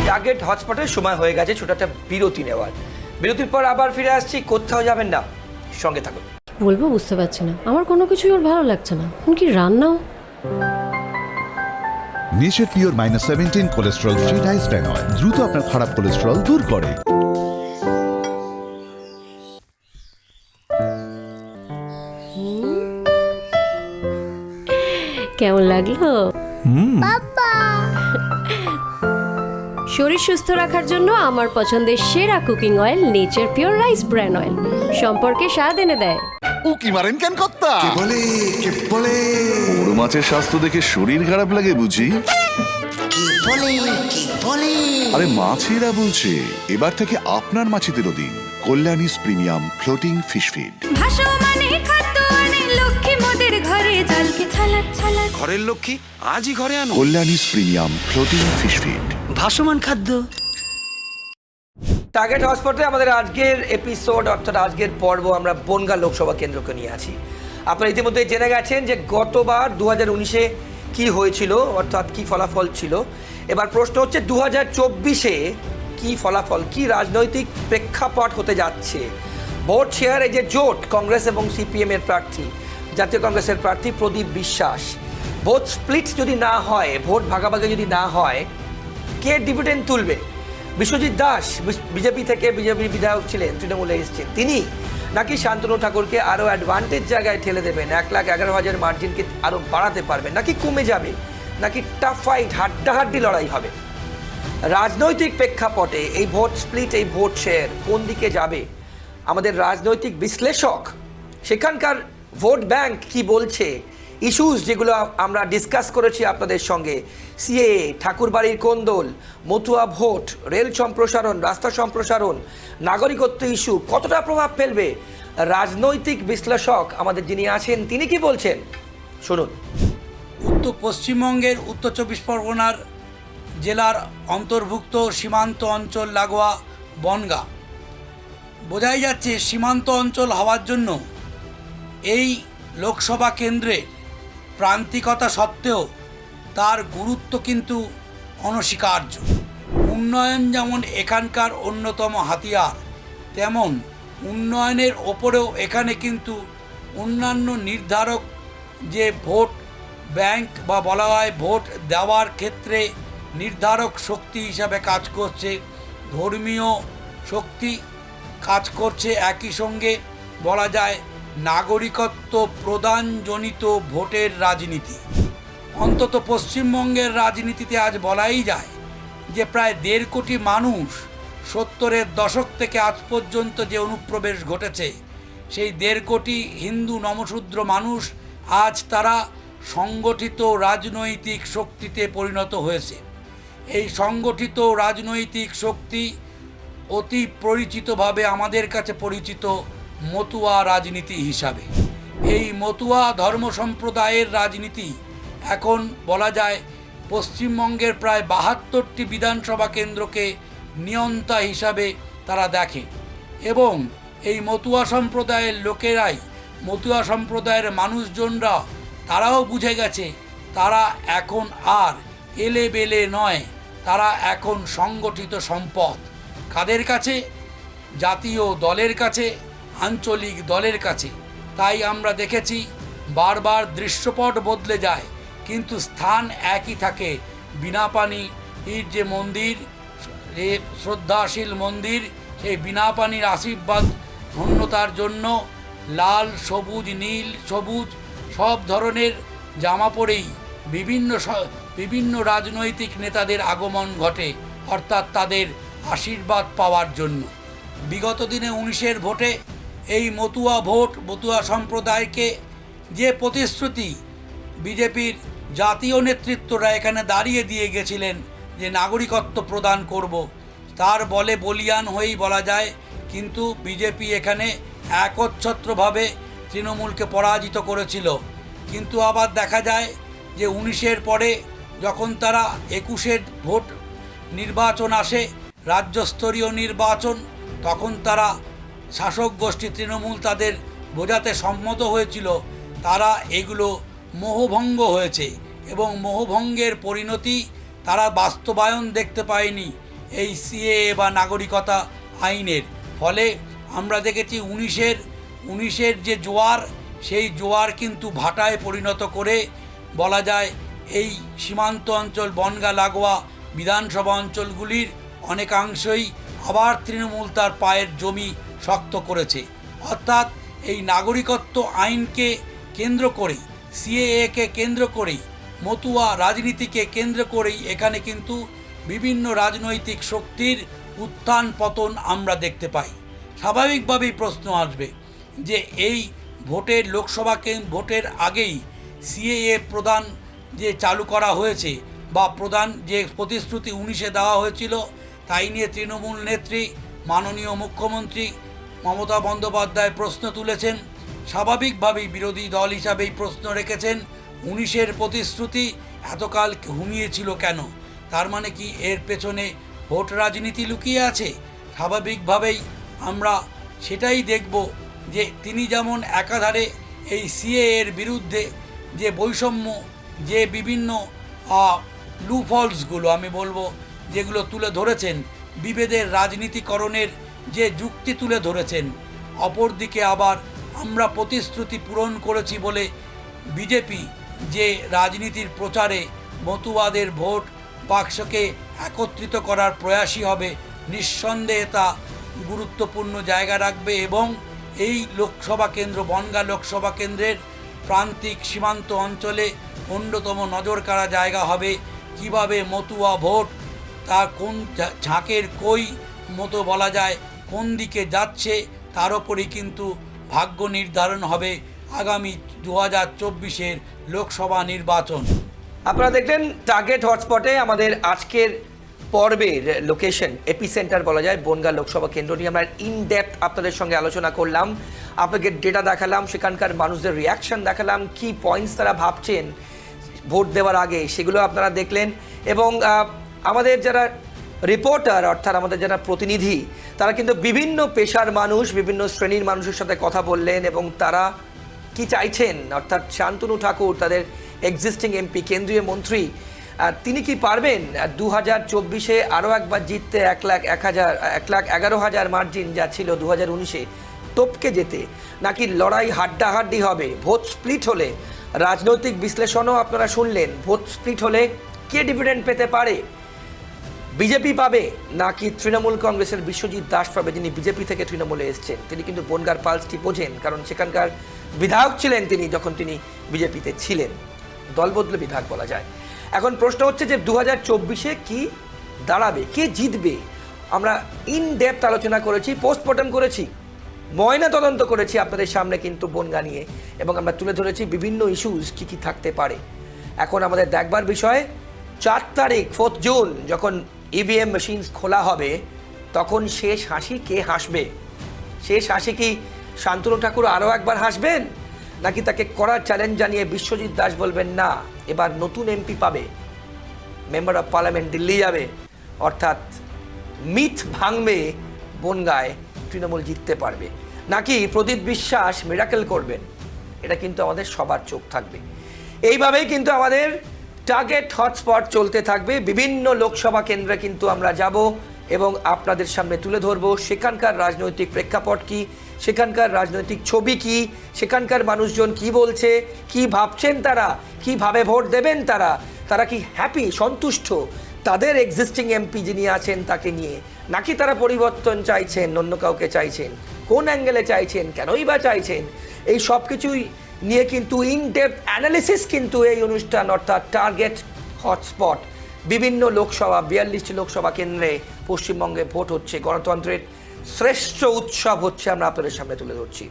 টার্গেট হটস্পটের সময় হয়ে গেছে ছোট একটা বিরতি নেওয়ার। বিরতির পর আবার ফিরে আসছি, কোথাও যাবেন না, সঙ্গে থাকুন। বলবো বুঝতে পারছি না, আমার কোনো কিছুই ওর ভালো লাগছে না। কি রান্নাও nature pure -17 cholesterol free rice bran oil দ্রুত আপনার খারাপ কোলেস্ট্রল দূর করে। কেমন লাগলো? শরীর সুস্থ রাখার জন্য আমার পছন্দের সেরা cooking oil nature pure rice bran oil সম্পর্কে স্বাদ এনে দেয়। উকি মারেন কেন কর্তা? কে বলে বড় মাছের স্বাস্থ্য দেখে শরীর খারাপ লাগে বুঝি? আরে মাছেরা বলছে, এবার থেকে আপনার মাছেদেরও দিন কল্যাণীস প্রিমিয়াম ফ্লোটিং ফিশ ফিড। ভাসমানে খাদ্য আনে লক্ষ্মী মোদের ঘরে, জলকে ছলাৎ ছলাৎ। ঘরের লক্ষ্মী আজই ঘরে আনো কল্যাণীস প্রিমিয়াম ফ্লোটিং ফিশ ফিড, ভাসমান খাদ্য। টার্গেট হটস্পটে আমাদের আজকের এপিসোড অর্থাৎ আজকের পর্ব আমরা বনগাঁ লোকসভা কেন্দ্রকে নিয়ে আছি। আপনারা ইতিমধ্যে জেনে গেছেন যে গতবার 2019-এ কী হয়েছিল, অর্থাৎ কী ফলাফল ছিল। এবার প্রশ্ন হচ্ছে 2024-এ কী ফলাফল, কী রাজনৈতিক প্রেক্ষাপট হতে যাচ্ছে। ভোট শেয়ারে যে জোট, কংগ্রেস এবং সিপিএমের প্রার্থী, জাতীয় কংগ্রেসের প্রার্থী প্রদীপ বিশ্বাস, ভোট স্প্লিট যদি না হয়, ভোট ভাগাভাগি যদি না হয়, কে ডিভিডেন্ড তুলবে? বিশ্বজিৎ দাস বিজেপি থেকে বিজেপি বিধায়ক ছিলেন, তৃণমূলে এসেছেন তিনি, নাকি শান্তনু ঠাকুরকে আরও অ্যাডভান্টেজ জায়গায় ঠেলে দেবেন, 1,11,000 মার্জিনকে আরও বাড়াতে পারবেন, নাকি কমে যাবে, নাকি টাফ ফাইট হাড্ডাহাড্ডি লড়াই হবে? রাজনৈতিক প্রেক্ষাপটে এই ভোট স্প্লিট, এই ভোট শেয়ার কোন দিকে যাবে? আমাদের রাজনৈতিক বিশ্লেষক, সেখানকার ভোট ব্যাংক কি বলছে, ইস্যুস যেগুলো আমরা ডিসকাস করেছি আপনাদের সঙ্গে, সিএএ, ঠাকুরবাড়ির কোন্দল, মতুয়া ভোট, রেল সম্প্রসারণ, রাস্তা সম্প্রসারণ, নাগরিকত্ব ইস্যু কতটা প্রভাব ফেলবে? রাজনৈতিক বিশ্লেষক আমাদের যিনি আছেন তিনি কি বলছেন, শুনুন। উত্তর পশ্চিমবঙ্গের উত্তর 24 পরগনার জেলার অন্তর্ভুক্ত সীমান্ত অঞ্চল লাগোয়া বনগাঁ, বোঝাই যাচ্ছে সীমান্ত অঞ্চল হওয়ার জন্য এই লোকসভা কেন্দ্রের প্রান্তিকতা সত্ত্বেও তার গুরুত্ব কিন্তু অনস্বীকার্য। উন্নয়ন যেমন এখানকার অন্যতম হাতিয়ার, তেমন উন্নয়নের ওপরেও এখানে কিন্তু অন্যান্য নির্ধারক যে ভোট ব্যাংক বা বলা হয় ভোট দেওয়ার ক্ষেত্রে নির্ধারক শক্তি হিসাবে কাজ করছে, ধর্মীয় শক্তি কাজ করছে, একই সঙ্গে বলা যায় নাগরিকত্ব প্রদানজনিত ভোটের রাজনীতি। অন্তত পশ্চিমবঙ্গের রাজনীতিতে আজ বলাই যায় যে প্রায় 1.5 কোটি মানুষ 70-এর দশক থেকে আজ পর্যন্ত যে অনুপ্রবেশ ঘটেছে, সেই 1.5 কোটি হিন্দু নমশূদ্র মানুষ আজ তারা সংগঠিত রাজনৈতিক শক্তিতে পরিণত হয়েছে। এই সংগঠিত রাজনৈতিক শক্তি অতি পরিচিতভাবে আমাদের কাছে পরিচিত মতুয়া রাজনীতি হিসাবে। এই মতুয়া ধর্ম সম্প্রদায়ের রাজনীতি এখন বলা যায় পশ্চিমবঙ্গের প্রায় 72টি বিধানসভা কেন্দ্রকে নিয়ন্তা হিসাবে তারা দেখে, এবং এই মতুয়া সম্প্রদায়ের লোকেরাই, মতুয়া সম্প্রদায়ের মানুষজনরা তারাও বুঝে গেছে তারা এখন আর এলেবেলে নয়, তারা এখন সংগঠিত সম্পদ। কাদের কাছে? জাতীয় দলের কাছে, আঞ্চলিক দলের কাছে। তাই আমরা দেখেছি বারবার দৃশ্যপট বদলে যায় কিন্তু স্থান একই থাকে। বিনাপানির যে মন্দির, শ্রদ্ধাশীল মন্দির, সেই বিনাপানির আশীর্বাদ ধন্যতার জন্য লাল, সবুজ, নীল, সবুজ সব ধরনের জামা পরেই বিভিন্ন রাজনৈতিক নেতাদের আগমন ঘটে, অর্থাৎ তাদের আশীর্বাদ পাওয়ার জন্য। বিগত দিনে 19-এর ভোটে এই মতুয়া ভোট, মতুয়া সম্প্রদায়কে যে প্রতিশ্রুতি বিজেপির জাতীয় নেতৃত্বরা এখানে দাঁড়িয়ে দিয়ে গেছিলেন, যে নাগরিকত্ব প্রদান করব, তার বলে বলিয়ান হয়েই বলা যায়। কিন্তু বিজেপি এখানে একচ্ছত্রভাবে তৃণমূলকে পরাজিত করেছিল। কিন্তু আবার দেখা যায় যে 19-এর পরে যখন তারা 21-এর ভোট নির্বাচন আসে, রাজ্যস্তরীয় নির্বাচন, তখন তারা শাসক গোষ্ঠী তৃণমূল তাদের বোঝাতে সম্মত হয়েছিল তারা এগুলো মোহভঙ্গ হয়েছে এবং মোহভঙ্গের পরিণতি তারা বাস্তবায়ন দেখতে পায়নি এই সিএএ বা নাগরিকতা আইনের। ফলে আমরা দেখেছি 19-এর যে জোয়ার, সেই জোয়ার কিন্তু ভাটায় পরিণত করে বলা যায় এই সীমান্ত অঞ্চল বনগাঁ লাগোয়া বিধানসভা অঞ্চলগুলির অনেকাংশই আবার তৃণমূল তার পায়ের জমি শক্ত করেছে। অর্থাৎ এই নাগরিকত্ব আইনকে কেন্দ্র করেই, সিএএকে কেন্দ্র করেই, মতুয়া রাজনীতিকে কেন্দ্র করেই এখানে কিন্তু বিভিন্ন রাজনৈতিক শক্তির উত্থান পতন আমরা দেখতে পাই। স্বাভাবিকভাবেই প্রশ্ন আসবে যে এই ভোটের ভোটের আগেই সিএএ প্রদান যে চালু করা হয়েছে বা প্রদান যে প্রতিশ্রুতি 19-এ দেওয়া হয়েছিল, তাই নিয়ে তৃণমূল নেত্রী মাননীয় মুখ্যমন্ত্রী মমতা বন্দ্যোপাধ্যায় প্রশ্ন তুলেছেন। স্বাভাবিকভাবেই বিরোধী দল হিসাবেই প্রশ্ন রেখেছেন 19-এর প্রতিশ্রুতি এতকাল ঘুমিয়েছিল কেন? তার মানে কি এর পেছনে ভোট রাজনীতি লুকিয়ে আছে? স্বাভাবিকভাবেই আমরা সেটাই দেখব যে তিনি যেমন একাধারে এই সিএএর বিরুদ্ধে যে বৈষম্য, যে বিভিন্ন লুফলসগুলো আমি বলবো যেগুলো তুলে ধরেছেন, বিভেদের রাজনীতিকরণের যে যুক্তি তুলে ধরেছেন, অপরদিকে আবার আমরা প্রতিশ্রুতি পূরণ করেছি বলে বিজেপি যে রাজনীতির প্রচারে মতুয়াদের ভোট বাক্সকে একত্রিত করার প্রয়াসই হবে, নিঃসন্দেহে তা গুরুত্বপূর্ণ জায়গা রাখবে এবং এই লোকসভা কেন্দ্র বনগাঁ লোকসভা কেন্দ্রের প্রান্তিক সীমান্ত অঞ্চলে অন্যতম নজর কাড়া জায়গা হবে। কিভাবে মতুয়া ভোট তা কোন ঝাঁকের কই মতো বলা যায় কোন দিকে যাচ্ছে, তার ওপরই কিন্তু ভাগ্য নির্ধারণ হবে আগামী 2024-এর লোকসভা নির্বাচন। আপনারা দেখলেন টার্গেট হটস্পটে আমাদের আজকের পর্বের লোকেশন, এপিসেন্টার বলা যায় বনগাঁ লোকসভা কেন্দ্র নিয়ে আমরা ইনডেপথ আপনাদের সঙ্গে আলোচনা করলাম, আপনাকে ডেটা দেখালাম, সেখানকার মানুষদের রিয়াকশন দেখালাম, কি পয়েন্টস তারা ভাবছেন ভোট দেওয়ার আগে সেগুলো আপনারা দেখলেন। এবং আমাদের যারা রিপোর্টার অর্থাৎ আমাদের যারা প্রতিনিধি, তারা কিন্তু বিভিন্ন পেশার মানুষ, বিভিন্ন শ্রেণীর মানুষের সাথে কথা বললেন এবং তারা কি চাইছেন, অর্থাৎ শান্তনু ঠাকুর তাদের এক্সিস্টিং এমপি, কেন্দ্রীয় মন্ত্রী, তিনি কি পারবেন 2024-এ আরও একবার জিততে 1,11,000 মার্জিন যা ছিল 2019-এ টপকে যেতে, নাকি লড়াই হাড্ডাহাড্ডি হবে? ভোট স্প্লিট হলে, রাজনৈতিক বিশ্লেষণও আপনারা শুনলেন, ভোট স্প্লিট হলে কে ডিভিডেন্ড পেতে পারে? বিজেপি পাবে নাকি তৃণমূল কংগ্রেসের বিশ্বজিৎ দাস পাবে, যিনি বিজেপি থেকে তৃণমূলে এসছেন? তিনি কিন্তু বনগাঁর পালসটি বোঝেন, কারণ সেখানকার বিধায়ক ছিলেন তিনি যখন তিনি বিজেপিতে ছিলেন, দলবদলে বিধায়ক বলা যায়। এখন প্রশ্ন হচ্ছে যে 2024-এ কি দাঁড়াবে, কে জিতবে? আমরা ইন ডেপথ আলোচনা করেছি, পোস্টমর্টম করেছি, ময়না তদন্ত করেছি আপনাদের সামনে কিন্তু বনগাঁ নিয়ে, এবং আমরা তুলে ধরেছি বিভিন্ন ইস্যুস কী কী থাকতে পারে। এখন আমাদের দেখবার বিষয় 4 তারিখ 4 জুন যখন ইভিএম মেশিনস খোলা হবে, তখন শেষ হাসি কে হাসবে? শেষ হাসি কি শান্তনু ঠাকুর আরও একবার হাসবেন, নাকি তাকে কড়া চ্যালেঞ্জ জানিয়ে বিশ্বজিৎ দাস বলবেন না এবার নতুন এমপি পাবে, মেম্বার অফ পার্লামেন্ট দিল্লি যাবে, অর্থাৎ মিথ ভাঙবে, বনগাঁয় তৃণমূল জিততে পারবে, নাকি প্রদীপ বিশ্বাস মিরাকেল করবেন? এটা কিন্তু আমাদের সবার চোখ থাকবে। এইভাবেই কিন্তু আমাদের টার্গেট হটস্পট চলতে থাকবে। বিভিন্ন লোকসভা কেন্দ্রে কিন্তু আমরা যাব এবং আপনাদের সামনে তুলে ধরবো সেখানকার রাজনৈতিক প্রেক্ষাপট কি, সেখানকার রাজনৈতিক ছবি কি, সেখানকার মানুষজন কি বলছে, কি ভাবছেন তারা, কিভাবে ভোট দেবেন তারা, তারা কি হ্যাপি, সন্তুষ্ট তাদের এক্সিস্টিং এমপি যিনি আছেন তাকে নিয়ে, নাকি তারা পরিবর্তন চাইছেন, অন্য কাউকে চাইছেন, কোন অ্যাঙ্গেলে চাইছেন, কেনই বা চাইছেন, এই সব কিছুই নিয়ে কিন্তু ইন ডেপথ অ্যানালিসিস কিন্তু এই অনুষ্ঠান অর্থাৎ টার্গেট হটস্পট। বিভিন্ন লোকসভা 42টি লোকসভা কেন্দ্রে পশ্চিমবঙ্গে ভোট হচ্ছে, গণতন্ত্রের শ্রেষ্ঠ উৎসব হচ্ছে, আমরা আপনাদের সামনে তুলে ধরছি।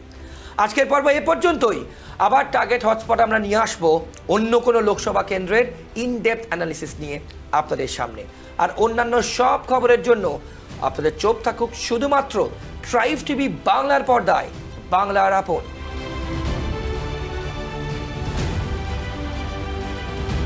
আজকের পর্ব এ পর্যন্তই। আবার টার্গেট হটস্পট আমরা নিয়ে আসবো অন্য কোনো লোকসভা কেন্দ্রের ইনডেপথ অ্যানালিসিস নিয়ে আপনাদের সামনে। আর অন্যান্য সব খবরের জন্য আপনাদের চোখ থাকুক শুধুমাত্র ট্রাইব টিভি বাংলার পর্দায়। বাংলার আপন।